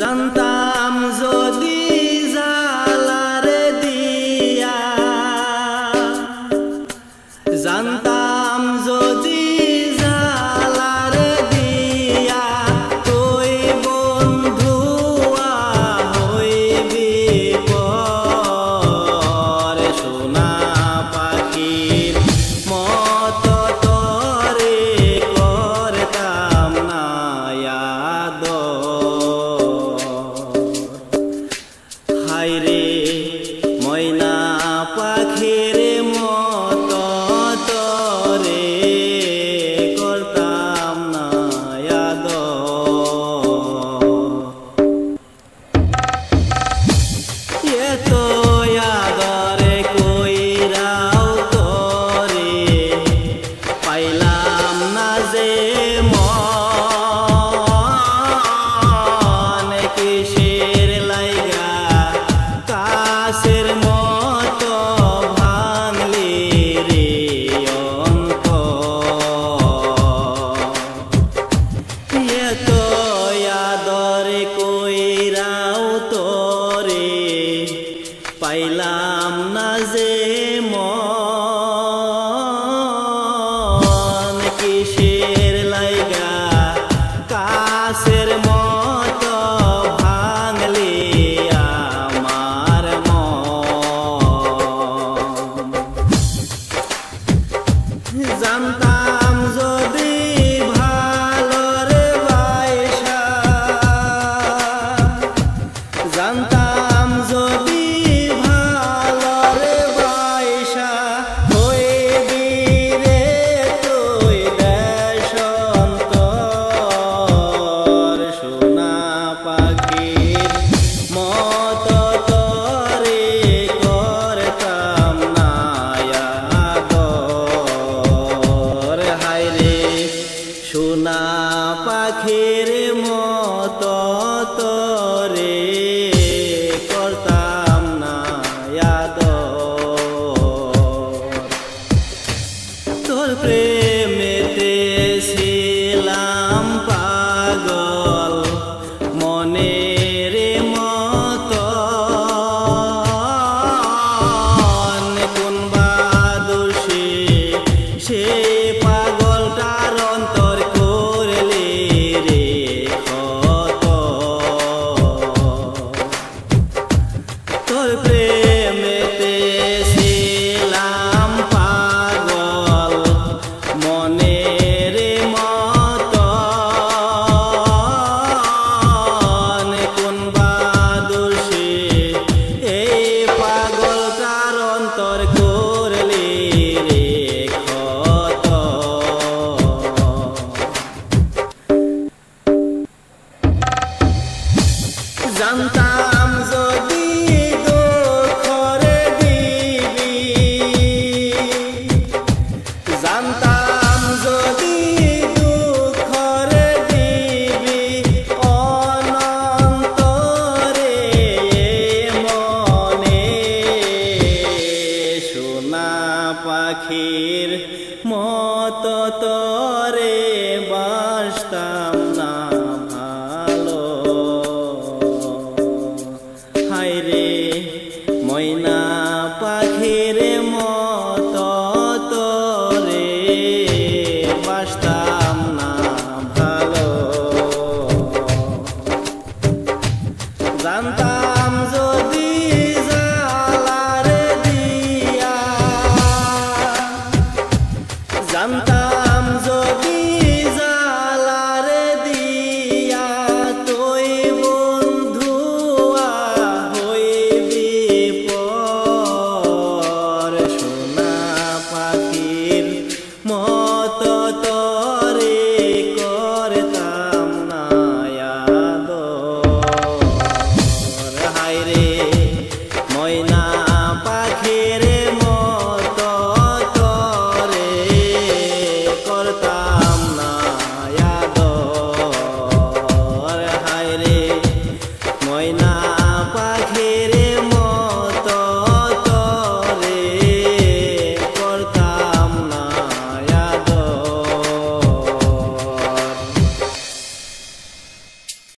জানতাম যদি জালারে দিয়া, জানতাম যদি জালারে দিয়া তুই বন্ধুয়া হইবি পর। সোনা পাখির মতো তরে করতাম না আদর। হায়রে ময়না পাখির মতো তরে করতাম না আদর। এত আদরে কইরাও তরে পাইলাম না যে মন। কিসের লাইগা কাছের মতো ভাঙলি রে অন্তর। এত আদরে কইরাও তরে পাইলাম না যে মন। কিসের লাইগা কাছের মতো ভাঙলি আমার মন। জানতাম যদি ভালোর বাইসা, জানতাম যদি ভালোর বাইসা হইবি রে তুই দেশান্তর। সোনা পাখির মতো তরে করতাম না আদর। হায়রে সোনা পাখির মতো তরে করতাম না আদর। তোর প্রেমেতে ছিলাম পাগল মনের মতন। কোন বা দোষে সে পাগলটার অন্তর করলে রে ক্ষত। তোর প্রেমেতে ছিলাম পাগল মনের মতন। কোন বা দোষে এই পাগলটার অন্তর করলে রে ক্ষত। জানতাম যদি দুঃখরে দিবি, জানতাম যদি দুঃখরে দিবি অনন্তরে মনে। সোনা পাখির মতো তরে বাসতাম না ভালো। হায়রে ময়না পাখির মতো তরে বাসতাম না ভালো। জানতাম